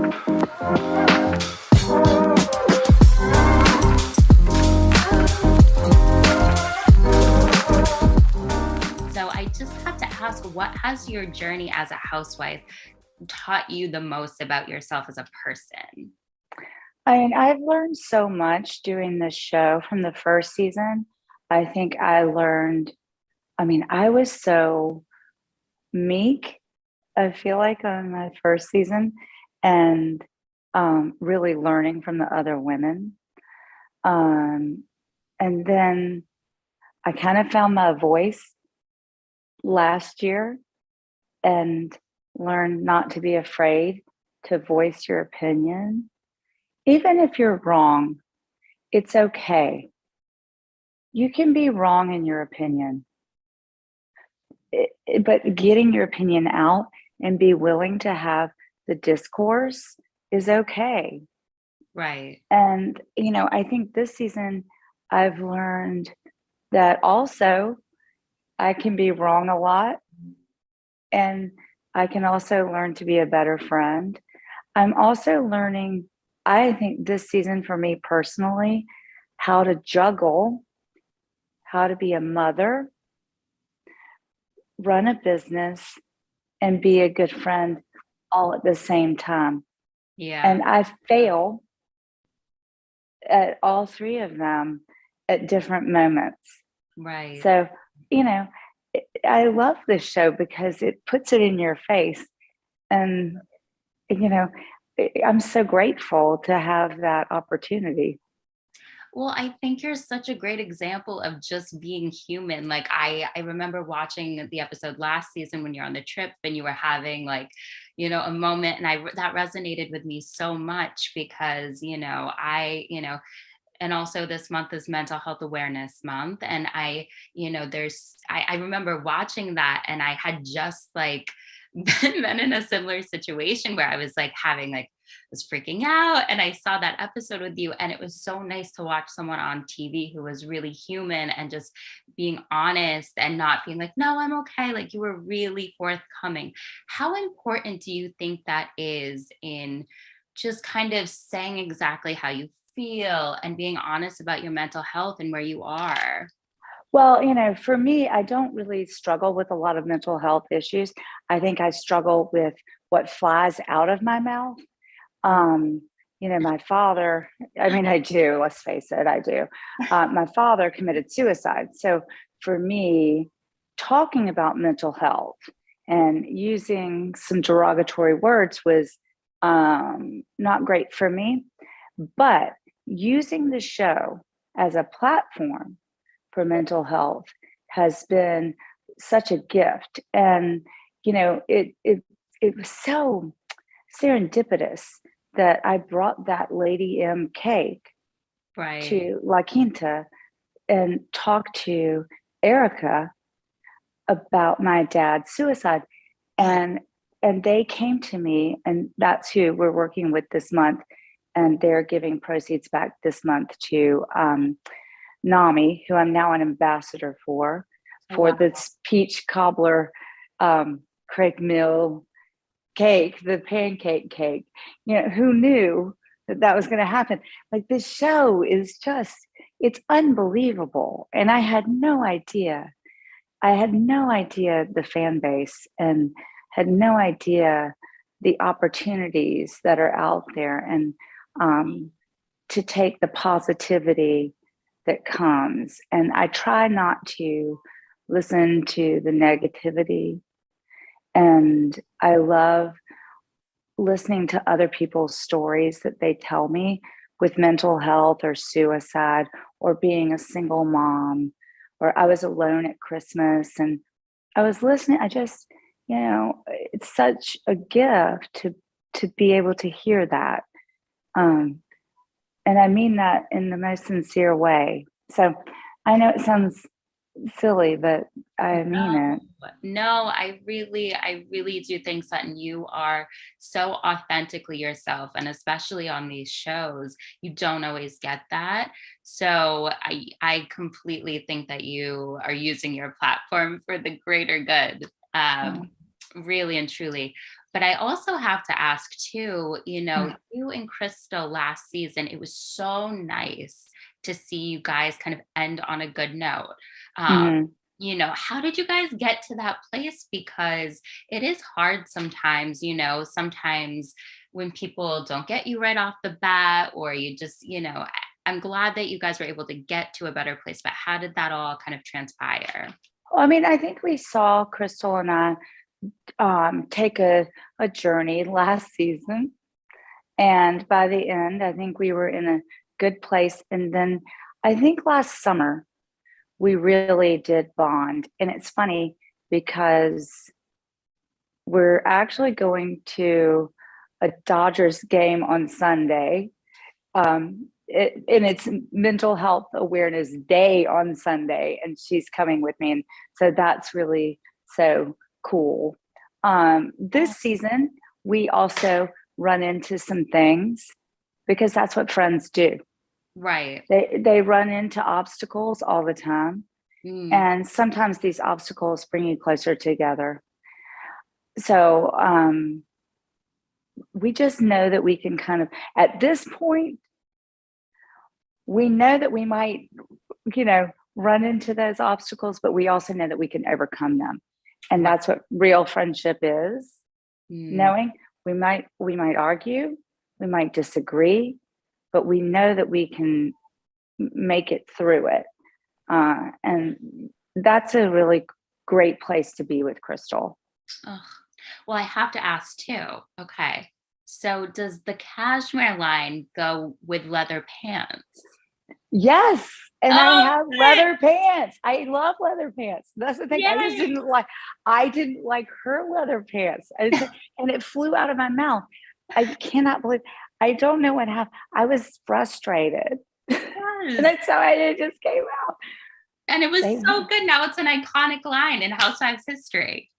So I just have to ask, what has your journey as a housewife taught you the most about yourself as a person? I mean, I've learned so much doing this show from the first season. I think I learned, I mean, I was so meek, I feel like, on my first season, and really learning from the other women. Um, and then I kind of found my voice last year and learned not to be afraid to voice your opinion. Even if you're wrong, it's okay. You can be wrong in your opinion, but getting your opinion out and be willing to have the discourse is okay. Right. And, I think this season I've learned that also I can be wrong a lot, and I can also learn to be a better friend. I'm also learning, I think this season for me personally, how to juggle, how to be a mother, run a business, and be a good friend all at the same time. Yeah. And I fail at all three of them at different moments. Right. So, you know, I love this show because it puts it in your face. And, you know, I'm so grateful to have that opportunity. Well, I think you're such a great example of just being human. Like I remember watching the episode last season when you're on the trip and you were having like, a moment, and that resonated with me so much because, and also this month is mental health awareness month, and I remember watching that, and I had just like been in a similar situation where I was like having like was freaking out, and I saw that episode with you, and it was so nice to watch someone on TV who was really human and just being honest and not being like, no, I'm okay. Like, you were really forthcoming. How important do you think that is in just kind of saying exactly how you feel and being honest about your mental health and where you are? Well, for me, I don't really struggle with a lot of mental health issues. I think I struggle with what flies out of my mouth. Um, my father, I mean, I do, let's face it, I do. My father committed suicide. So for me, talking about mental health and using some derogatory words was not great for me. But using the show as a platform for mental health has been such a gift. And, it was so serendipitous that I brought that Lady M cake Right. to La Quinta and talked to Erica about my dad's suicide. And they came to me, and that's who we're working with this month. And they're giving proceeds back this month to NAMI, who I'm now an ambassador Oh, for wow. this peach cobbler Craig Mill cake, the pancake cake. Who knew that that was going to happen? Like, this show is just, it's unbelievable. And I had no idea. I had no idea the fan base, and had no idea the opportunities that are out there, and to take the positivity that comes. And I try not to listen to the negativity. And I love listening to other people's stories that they tell me with mental health or suicide or being a single mom, or I was alone at Christmas and I was listening. I just, it's such a gift to be able to hear that. Um, and I mean that in the most sincere way. So I know it sounds silly, but I mean it. No, I really do think, Sutton, you are so authentically yourself. And especially on these shows, you don't always get that. So I completely think that you are using your platform for the greater good. Oh, Really and truly. But I also have to ask too, Mm. you and Crystal last season, it was so nice to see you guys kind of end on a good note. Um, Mhm. how did you guys get to that place? Because it is hard sometimes, sometimes when people don't get you right off the bat, or you just, I'm glad that you guys were able to get to a better place, but how did that all kind of transpire? Well, I mean, I think we saw Crystal and I take a journey last season. And by the end, I think we were in a good place. And then I think last summer, we really did bond. And it's funny because we're actually going to a Dodgers game on Sunday. And it's Mental Health Awareness Day on Sunday, and she's coming with me. And so that's really so cool. This season, we also run into some things because that's what friends do. Right. They run into obstacles all the time, Mm, and sometimes these obstacles bring you closer together. So we just know that we can kind of, at this point, we know that we might, run into those obstacles, but we also know that we can overcome them. And right. that's what real friendship is. Mm. Knowing we might argue, we might disagree, but we know that we can make it through it. And that's a really great place to be with Crystal. Ugh. Well, I have to ask too. Okay. So does the cashmere line go with leather pants? Yes. And I Oh, have good. leather pants. I love leather pants. That's the thing. Yay. I didn't like her leather pants. And it flew out of my mouth. I cannot believe, I don't know what happened. I was frustrated. And Yes. that's how it just came out. And it was They so went, good. Now it's an iconic line in Housewives history.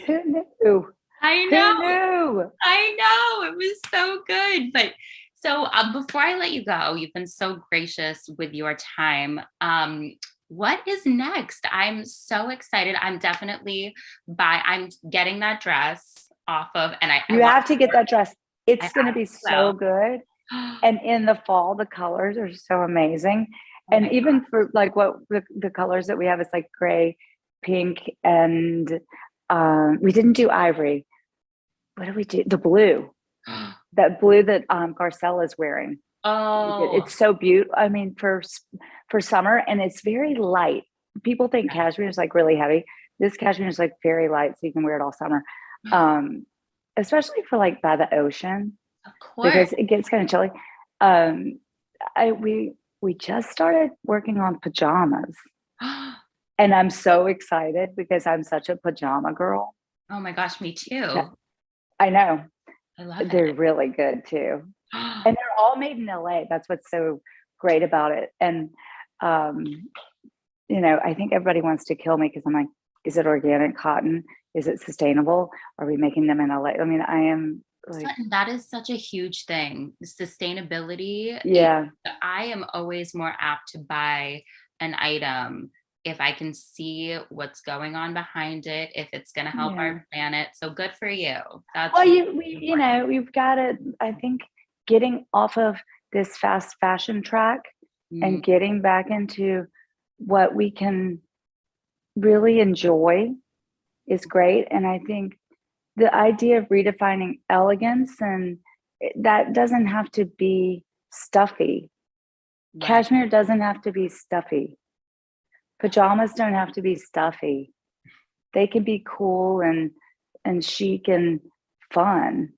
who knew? I Who know. knew? I know. It was so good. But so before I let you go, you've been so gracious with your time. What is next? I'm so excited. I'm getting that dress off of, and I You want have to get that dress. I It's going to be so will. good. And in the fall, the colors are so amazing. Oh And my even for like what the colors that we have, it's like gray, pink, and we didn't do ivory. What did we do? The blue, God. that blue that Garcelle is wearing. Oh, It's so beautiful. I mean, for summer, and it's very light. People think cashmere is like really heavy. This cashmere is like very light, so you can wear it all summer. Um, Especially for like by the ocean of course. because it gets kind of chilly. Um, I we just started working on pajamas, and I'm so excited because I'm such a pajama girl. Oh my gosh, me That too. I know I love they're really good too, it. and they're all made in LA. That's what's so great about it. And um, I think everybody wants to kill me because I'm like, is it organic cotton? Is it sustainable? Are we making them in LA? I mean, I am like, Sutton, that is such a huge thing. Sustainability. yeah, I am always more apt to buy an item if I can see what's going on behind it, if it's going to help yeah. our planet. So good for you. That's Well, really important. we've got to, I think, getting off of this fast fashion track Mm, and getting back into what we can really enjoy is great. And I think the idea of redefining elegance and that doesn't have to be stuffy. right. Cashmere doesn't have to be stuffy. Pajamas don't have to be stuffy. They can be cool and chic and fun.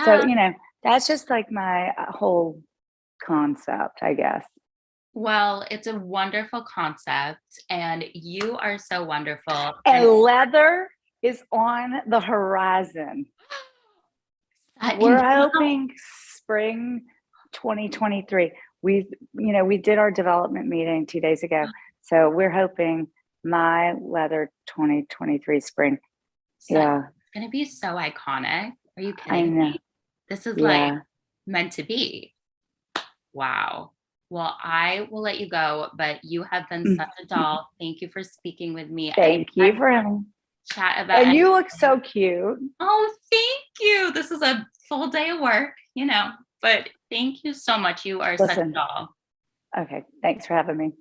So, Yeah. that's just like my whole concept, I guess. Well, it's a wonderful concept, and you are so wonderful. And And leather is on the horizon. Sutton, We're hoping spring 2023. We did our development meeting 2 days ago. So we're hoping my leather 2023 spring. Sutton, Yeah, it's going to be so iconic. Are you I kidding know. me? This is like Yeah. meant to be. Wow. Well, I will let you go, but you have been such a doll. Thank you for speaking with me. Thank you for having me. chat about And you anything. look so cute. Oh, thank you. This is a full day of work, but thank you so much. You are such a Listen, doll. okay, thanks for having me.